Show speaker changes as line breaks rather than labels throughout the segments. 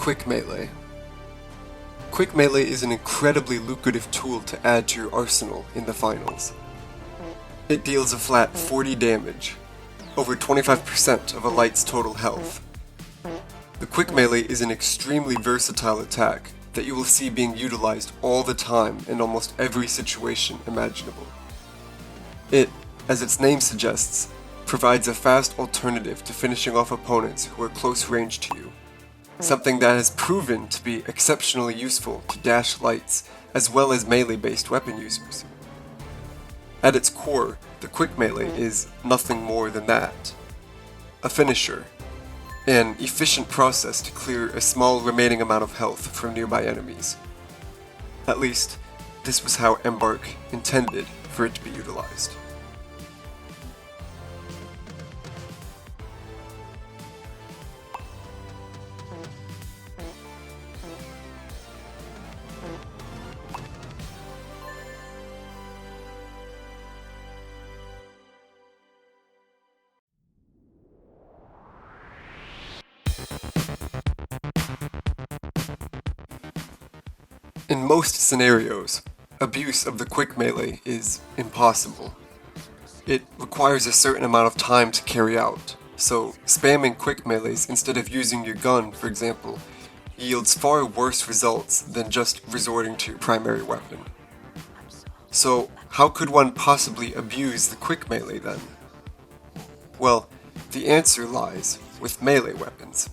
Quick Melee. Quick Melee is an incredibly lucrative tool to add to your arsenal in the finals. It deals a flat 40 damage, over 25% of a light's total health. The Quick Melee is an extremely versatile attack that you will see being utilized all the time in almost every situation imaginable. It, as its name suggests, provides a fast alternative to finishing off opponents who are close range to you, something that has proven to be exceptionally useful to dash lights as well as melee-based weapon users. At its core, the Quick Melee is nothing more than that. A finisher, an efficient process to clear a small remaining amount of health from nearby enemies. At least, this was how Embark intended for it to be utilized. In most scenarios, abuse of the Quick Melee is impossible. It requires a certain amount of time to carry out, so spamming Quick Melees instead of using your gun, for example, yields far worse results than just resorting to your primary weapon. So how could one possibly abuse the Quick Melee then? Well, the answer lies with melee weapons.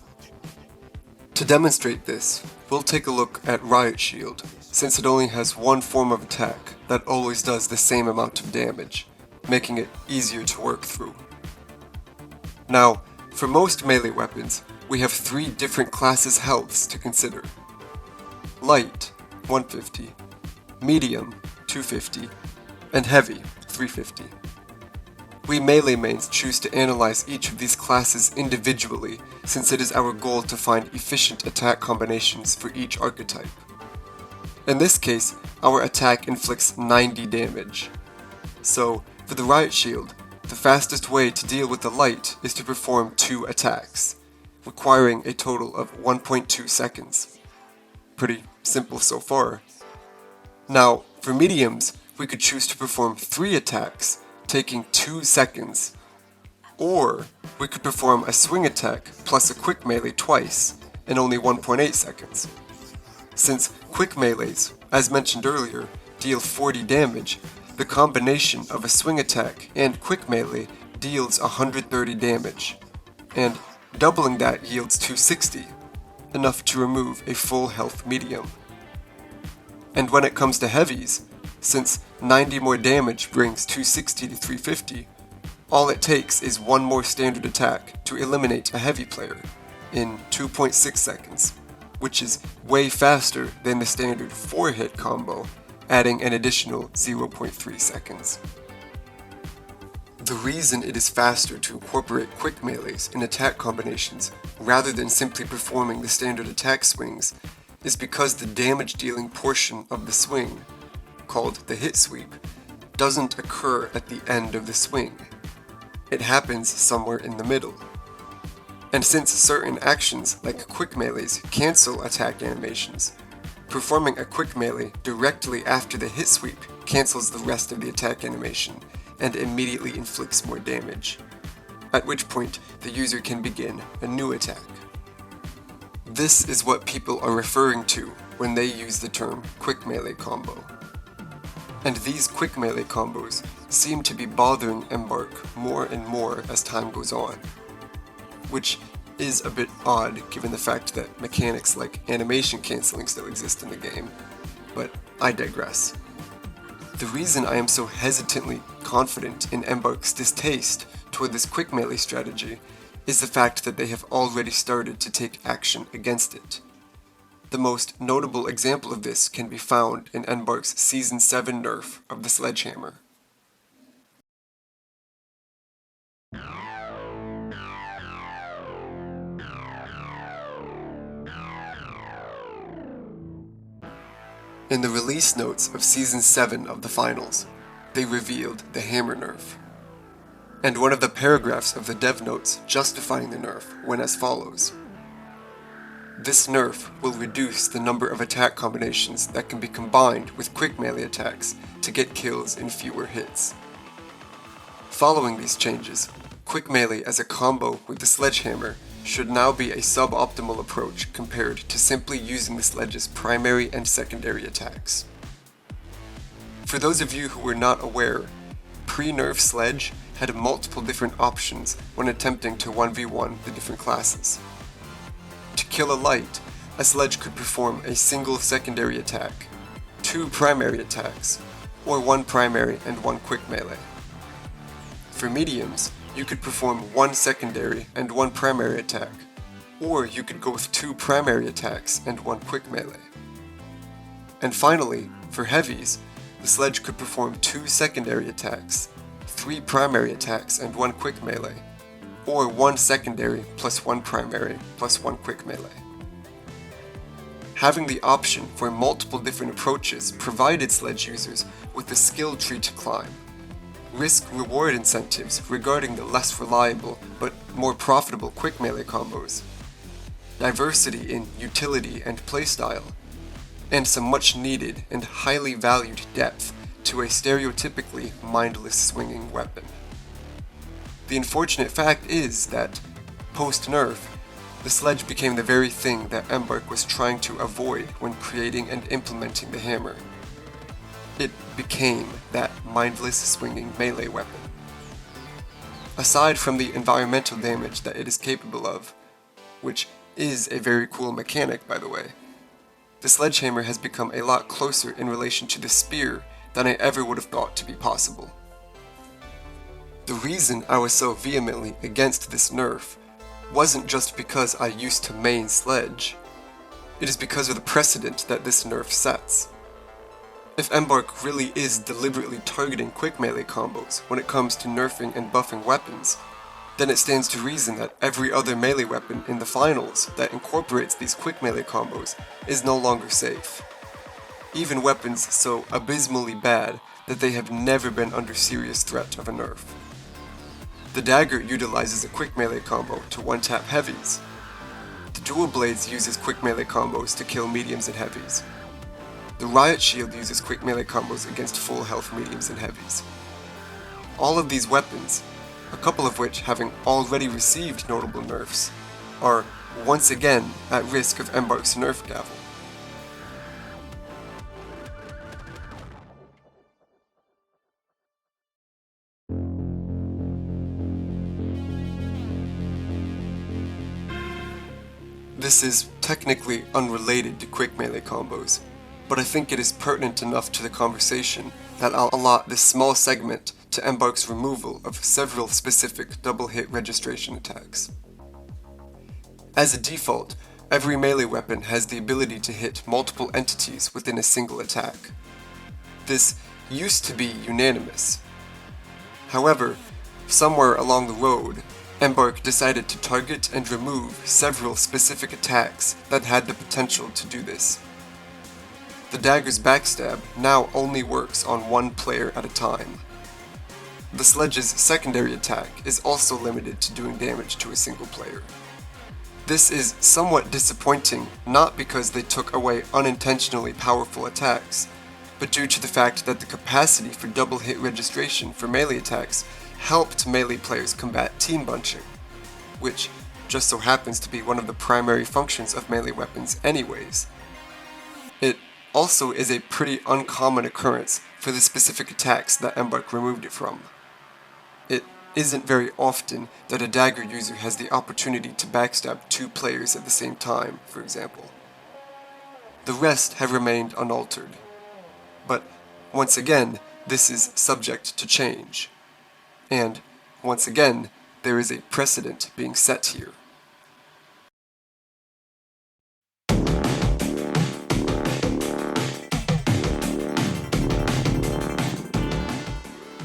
To demonstrate this, we'll take a look at Riot Shield, since it only has one form of attack that always does the same amount of damage, making it easier to work through. Now, for most melee weapons, we have 3 different classes' healths to consider. Light, 150, medium, 250, and heavy, 350. We melee mains choose to analyze each of these classes individually, since it is our goal to find efficient attack combinations for each archetype. In this case, our attack inflicts 90 damage. So, for the Riot Shield, the fastest way to deal with the light is to perform 2 attacks, requiring a total of 1.2 seconds. Pretty simple so far. Now, for mediums, we could choose to perform 3 attacks, taking 2 seconds. Or, we could perform a swing attack plus a Quick Melee twice, in only 1.8 seconds. Since Quick Melees, as mentioned earlier, deal 40 damage, the combination of a swing attack and Quick Melee deals 130 damage, and doubling that yields 260, enough to remove a full health medium. And when it comes to heavies, since 90 more damage brings 260 to 350, all it takes is one more standard attack to eliminate a heavy player in 2.6 seconds, which is way faster than the standard 4-hit combo, adding an additional 0.3 seconds. The reason it is faster to incorporate Quick Melees in attack combinations rather than simply performing the standard attack swings is because the damage dealing portion of the swing, called the hit sweep, doesn't occur at the end of the swing. It happens somewhere in the middle. And since certain actions like Quick Melees cancel attack animations, performing a Quick Melee directly after the hit sweep cancels the rest of the attack animation and immediately inflicts more damage, at which point the user can begin a new attack. This is what people are referring to when they use the term Quick Melee combo. And these Quick Melee combos seem to be bothering Embark more and more as time goes on, which is a bit odd given the fact that mechanics like animation cancelling still exist in the game, but I digress. The reason I am so hesitantly confident in Embark's distaste toward this Quick Melee strategy is the fact that they have already started to take action against it. The most notable example of this can be found in Embark's Season 7 nerf of the Sledgehammer. In the release notes of Season 7 of the finals, they revealed the hammer nerf. And one of the paragraphs of the dev notes justifying the nerf went as follows. This nerf will reduce the number of attack combinations that can be combined with quick melee attacks to get kills in fewer hits. Following these changes, quick melee as a combo with the Sledgehammer should now be a suboptimal approach compared to simply using the Sledge's primary and secondary attacks. For those of you who were not aware, pre-nerf Sledge had multiple different options when attempting to 1v1 the different classes. To kill a light, a Sledge could perform a single secondary attack, 2 primary attacks, or 1 primary and 1 quick melee. For mediums, you could perform 1 secondary and 1 primary attack, or you could go with 2 primary attacks and 1 quick melee. And finally, for heavies, the Sledge could perform 2 secondary attacks, 3 primary attacks and 1 quick melee, or 1 secondary plus 1 primary plus 1 quick melee. Having the option for multiple different approaches provided Sledge users with a skill tree to climb, risk-reward incentives regarding the less reliable but more profitable quick melee combos, diversity in utility and playstyle, and some much needed and highly valued depth to a stereotypically mindless swinging weapon. The unfortunate fact is that, post-nerf, the Sledge became the very thing that Embark was trying to avoid when creating and implementing the hammer. It became that mindless swinging melee weapon. Aside from the environmental damage that it is capable of, which is a very cool mechanic by the way, the Sledgehammer has become a lot closer in relation to the spear than I ever would have thought to be possible. The reason I was so vehemently against this nerf wasn't just because I used to main Sledge, it is because of the precedent that this nerf sets. If Embark really is deliberately targeting quick melee combos when it comes to nerfing and buffing weapons, then it stands to reason that every other melee weapon in the finals that incorporates these quick melee combos is no longer safe. Even weapons so abysmally bad that they have never been under serious threat of a nerf. The dagger utilizes a quick melee combo to one-tap heavies. The dual blades uses quick melee combos to kill mediums and heavies. The riot shield uses quick melee combos against full health mediums and heavies. All of these weapons, a couple of which having already received notable nerfs, are once again at risk of Embark's nerf gavel. This is technically unrelated to quick melee combos, but I think it is pertinent enough to the conversation that I'll allot this small segment to Embark's removal of several specific double-hit registration attacks. As a default, every melee weapon has the ability to hit multiple entities within a single attack. This used to be unanimous. However, somewhere along the road, Embark decided to target and remove several specific attacks that had the potential to do this. The dagger's backstab now only works on one player at a time. The Sledge's secondary attack is also limited to doing damage to a single player. This is somewhat disappointing, not because they took away unintentionally powerful attacks, but due to the fact that the capacity for double hit registration for melee attacks helped melee players combat team bunching, which just so happens to be one of the primary functions of melee weapons anyways. It also is a pretty uncommon occurrence for the specific attacks that Embark removed it from. It isn't very often that a dagger user has the opportunity to backstab 2 players at the same time, for example. The rest have remained unaltered. But once again, this is subject to change. And, once again, there is a precedent being set here.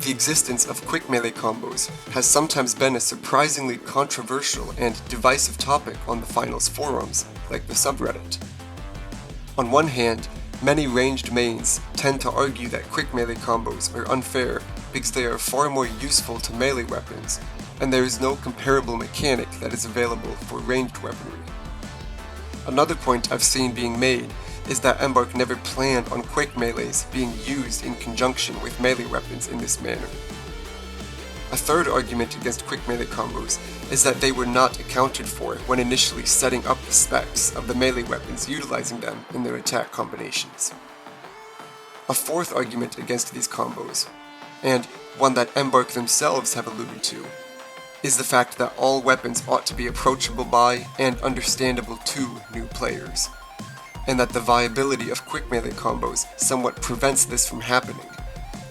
The existence of quick melee combos has sometimes been a surprisingly controversial and divisive topic on the finals forums, like the subreddit. On one hand, many ranged mains tend to argue that quick melee combos are unfair because they are far more useful to melee weapons, and there is no comparable mechanic that is available for ranged weaponry. Another point I've seen being made is that Embark never planned on quick melees being used in conjunction with melee weapons in this manner. A third argument against quick melee combos is that they were not accounted for when initially setting up the specs of the melee weapons utilizing them in their attack combinations. A fourth argument against these combos, and one that Embark themselves have alluded to, is the fact that all weapons ought to be approachable by and understandable to new players, and that the viability of quick melee combos somewhat prevents this from happening,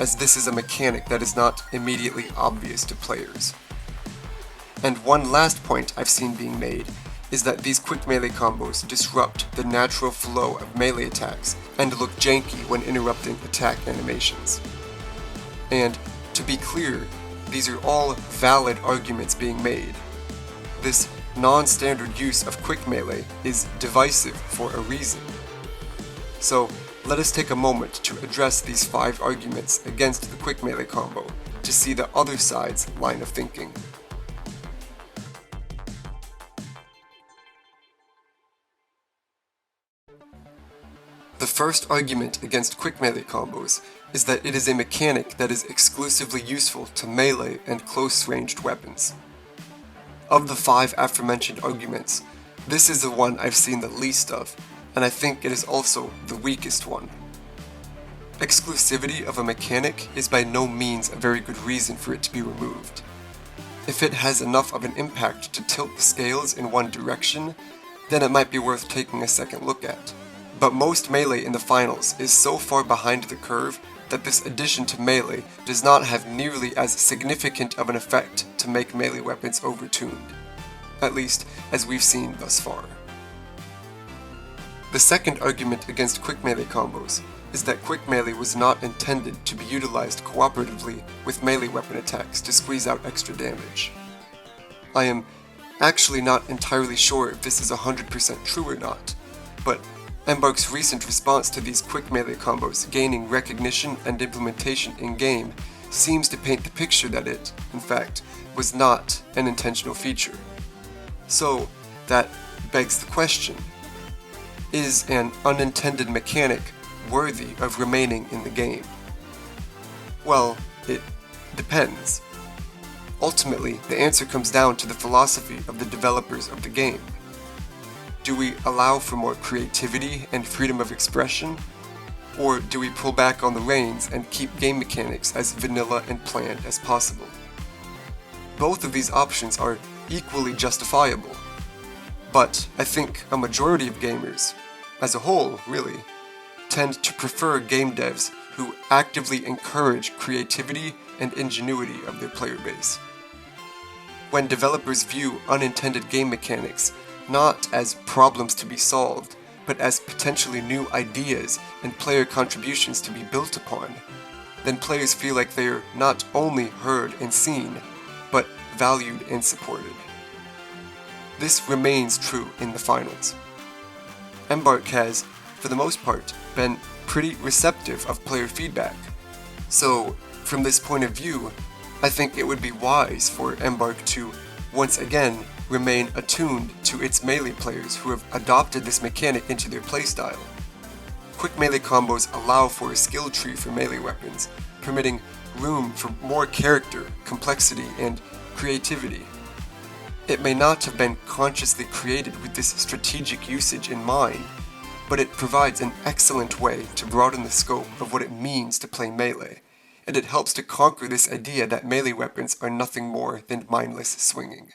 as this is a mechanic that is not immediately obvious to players. And one last point I've seen being made is that these quick melee combos disrupt the natural flow of melee attacks and look janky when interrupting attack animations. And to be clear, these are all valid arguments being made. This non-standard use of quick melee is divisive for a reason. So let us take a moment to address these 5 arguments against the quick melee combo to see the other side's line of thinking. The first argument against quick melee combos is that it is a mechanic that is exclusively useful to melee and close-ranged weapons. Of the 5 aforementioned arguments, this is the one I've seen the least of, and I think it is also the weakest one. Exclusivity of a mechanic is by no means a very good reason for it to be removed. If it has enough of an impact to tilt the scales in one direction, then it might be worth taking a second look at. But most melee in the finals is so far behind the curve that this addition to melee does not have nearly as significant of an effect to make melee weapons overtuned, at least as we've seen thus far. The second argument against quick melee combos is that quick melee was not intended to be utilized cooperatively with melee weapon attacks to squeeze out extra damage. I am actually not entirely sure if this is 100% true or not, but Embark's recent response to these quick melee combos gaining recognition and implementation in-game seems to paint the picture that it, in fact, was not an intentional feature. So, that begs the question, is an unintended mechanic worthy of remaining in the game? Well, it depends. Ultimately, the answer comes down to the philosophy of the developers of the game. Do we allow for more creativity and freedom of expression? Or do we pull back on the reins and keep game mechanics as vanilla and planned as possible? Both of these options are equally justifiable, but I think a majority of gamers, as a whole really, tend to prefer game devs who actively encourage creativity and ingenuity of their player base. When developers view unintended game mechanics not as problems to be solved, but as potentially new ideas and player contributions to be built upon, then players feel like they are not only heard and seen, but valued and supported. This remains true in the finals. Embark has, for the most part, been pretty receptive of player feedback. So, from this point of view, I think it would be wise for Embark to, once again, remain attuned to its melee players who have adopted this mechanic into their playstyle. Quick melee combos allow for a skill tree for melee weapons, permitting room for more character, complexity, and creativity. It may not have been consciously created with this strategic usage in mind, but it provides an excellent way to broaden the scope of what it means to play melee, and it helps to conquer this idea that melee weapons are nothing more than mindless swinging.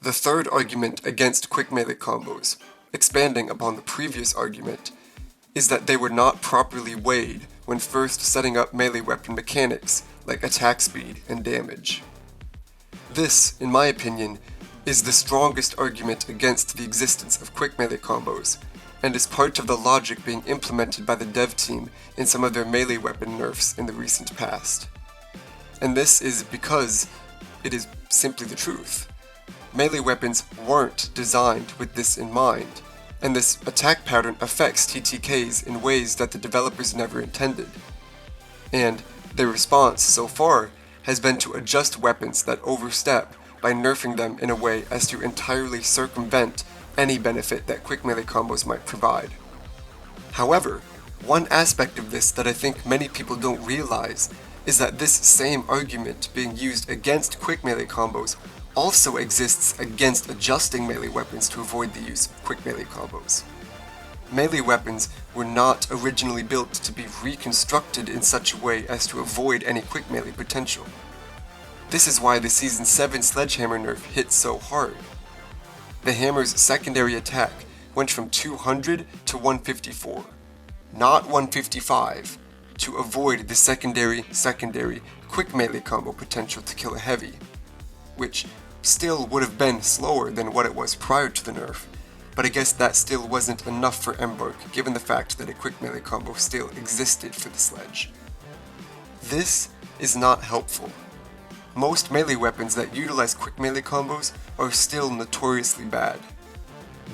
The third argument against quick melee combos, expanding upon the previous argument, is that they were not properly weighed when first setting up melee weapon mechanics like attack speed and damage. This, in my opinion, is the strongest argument against the existence of quick melee combos, and is part of the logic being implemented by the dev team in some of their melee weapon nerfs in the recent past. And this is because it is simply the truth. Melee weapons weren't designed with this in mind, and this attack pattern affects TTKs in ways that the developers never intended. And their response so far has been to adjust weapons that overstep by nerfing them in a way as to entirely circumvent any benefit that quick melee combos might provide. However, one aspect of this that I think many people don't realize is that this same argument being used against quick melee combos also exists against adjusting melee weapons to avoid the use of quick melee combos. Melee weapons were not originally built to be reconstructed in such a way as to avoid any quick melee potential. This is why the Season 7 Sledgehammer nerf hit so hard. The hammer's secondary attack went from 200 to 154, not 155, to avoid the secondary quick melee combo potential to kill a heavy, which still would have been slower than what it was prior to the nerf, but I guess that still wasn't enough for Embark given the fact that a quick melee combo still existed for the Sledge. This is not helpful. Most melee weapons that utilize quick melee combos are still notoriously bad.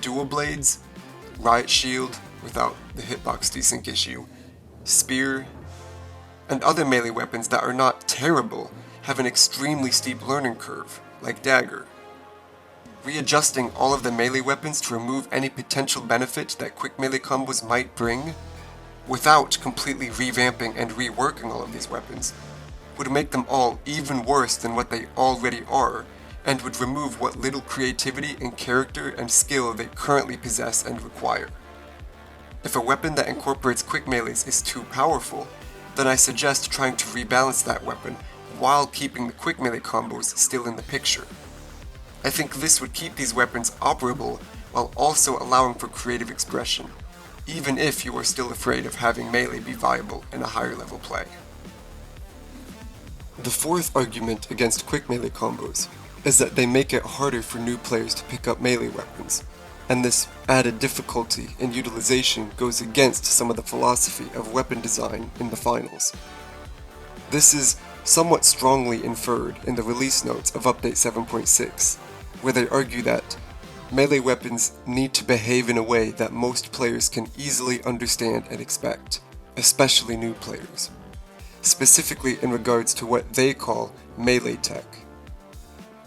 Dual Blades, Riot Shield without the hitbox desync issue, Spear, and other melee weapons that are not terrible have an extremely steep learning curve, like Dagger. Readjusting all of the melee weapons to remove any potential benefit that quick melee combos might bring, without completely revamping and reworking all of these weapons, would make them all even worse than what they already are, and would remove what little creativity and character and skill they currently possess and require. If a weapon that incorporates quick melees is too powerful, then I suggest trying to rebalance that weapon while keeping the quick melee combos still in the picture. I think this would keep these weapons operable while also allowing for creative expression, even if you are still afraid of having melee be viable in a higher level play. The fourth argument against quick melee combos is that they make it harder for new players to pick up melee weapons, and this added difficulty in utilization goes against some of the philosophy of weapon design in the finals. This is somewhat strongly inferred in the release notes of Update 7.6, where they argue that melee weapons need to behave in a way that most players can easily understand and expect, especially new players, specifically in regards to what they call melee tech.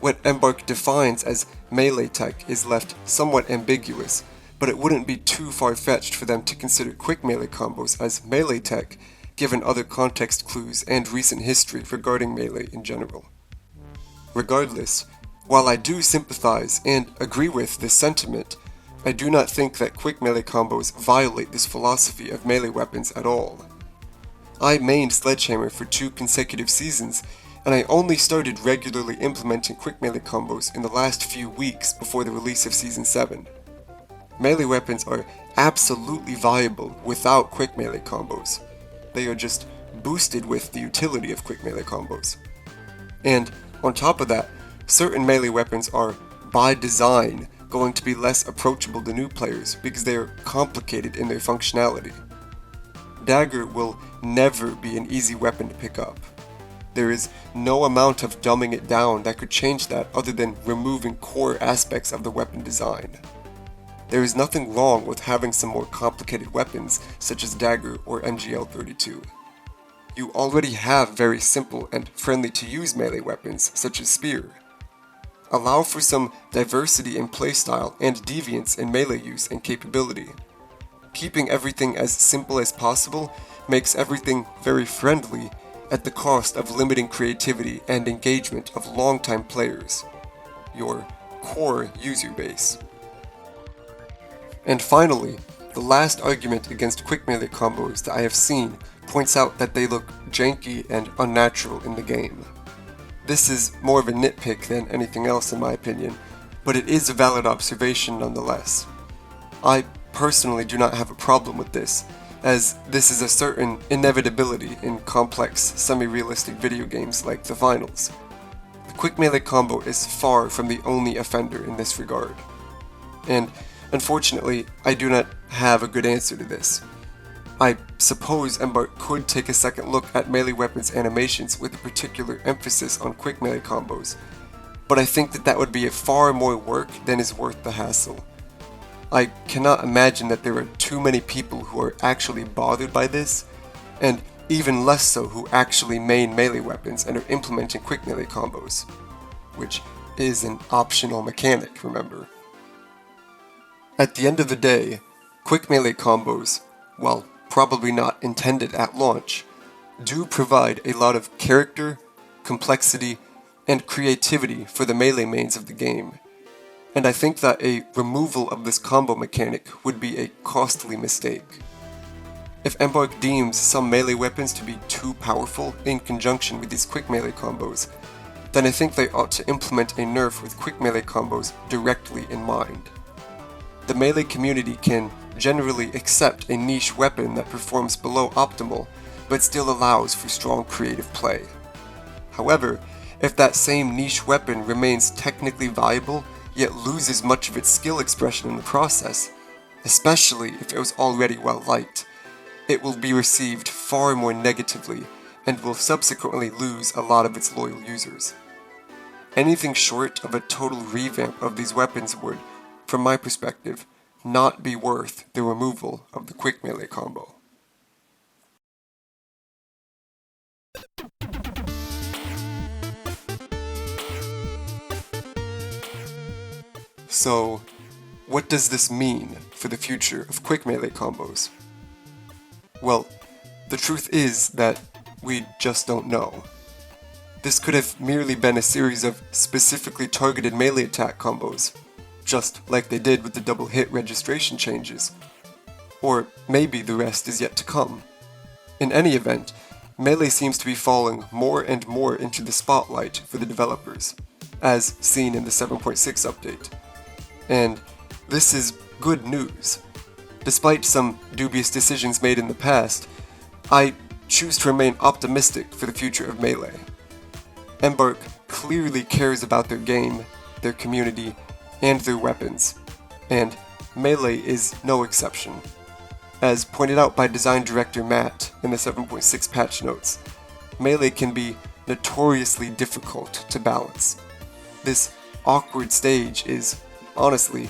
What Embark defines as melee tech is left somewhat ambiguous, but it wouldn't be too far-fetched for them to consider quick melee combos as melee tech, given other context clues and recent history regarding melee in general. Regardless, while I do sympathize and agree with this sentiment, I do not think that quick melee combos violate this philosophy of melee weapons at all. I mained Sledgehammer for 2 consecutive seasons, and I only started regularly implementing quick melee combos in the last few weeks before the release of Season 7. Melee weapons are absolutely viable without quick melee combos. They are just boosted with the utility of quick melee combos. And on top of that, certain melee weapons are, by design, going to be less approachable to new players because they are complicated in their functionality. Dagger will never be an easy weapon to pick up. There is no amount of dumbing it down that could change that other than removing core aspects of the weapon design. There is nothing wrong with having some more complicated weapons such as Dagger or MGL-32. You already have very simple and friendly to use melee weapons such as Spear. Allow for some diversity in playstyle and deviance in melee use and capability. Keeping everything as simple as possible makes everything very friendly at the cost of limiting creativity and engagement of longtime players, your core user base. And finally, the last argument against quick melee combos that I have seen points out that they look janky and unnatural in the game. This is more of a nitpick than anything else in my opinion, but it is a valid observation nonetheless. I personally do not have a problem with this, as this is a certain inevitability in complex, semi-realistic video games like the finals. The quick melee combo is far from the only offender in this regard. And unfortunately, I do not have a good answer to this. I suppose Embark could take a second look at melee weapons animations with a particular emphasis on quick melee combos, but I think that would be a far more work than is worth the hassle. I cannot imagine that there are too many people who are actually bothered by this, and even less so who actually main melee weapons and are implementing quick melee combos, which is an optional mechanic, remember. At the end of the day, quick melee combos, while probably not intended at launch, do provide a lot of character, complexity, and creativity for the melee mains of the game, and I think that a removal of this combo mechanic would be a costly mistake. If Embark deems some melee weapons to be too powerful in conjunction with these quick melee combos, then I think they ought to implement a nerf with quick melee combos directly in mind. The melee community can generally accept a niche weapon that performs below optimal, but still allows for strong creative play. However, if that same niche weapon remains technically viable, yet loses much of its skill expression in the process, especially if it was already well liked, it will be received far more negatively and will subsequently lose a lot of its loyal users. Anything short of a total revamp of these weapons would, from my perspective, not be worth the removal of the quick melee combo. So, what does this mean for the future of quick melee combos? Well, the truth is that we just don't know. This could have merely been a series of specifically targeted melee attack combos, just like they did with the double hit registration changes. Or maybe the rest is yet to come. In any event, melee seems to be falling more and more into the spotlight for the developers, as seen in the 7.6 update. And this is good news. Despite some dubious decisions made in the past, I choose to remain optimistic for the future of Melee. Embark clearly cares about their game, their community, and their weapons, and Melee is no exception. As pointed out by design director Matt in the 7.6 patch notes, Melee can be notoriously difficult to balance. This awkward stage is, honestly,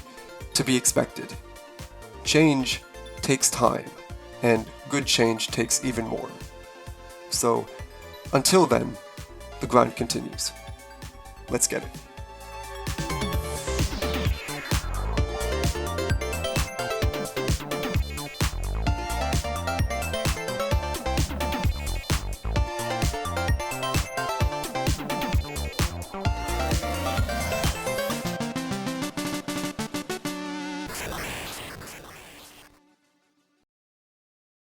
to be expected. Change takes time, and good change takes even more. So, until then, the grind continues. Let's get it.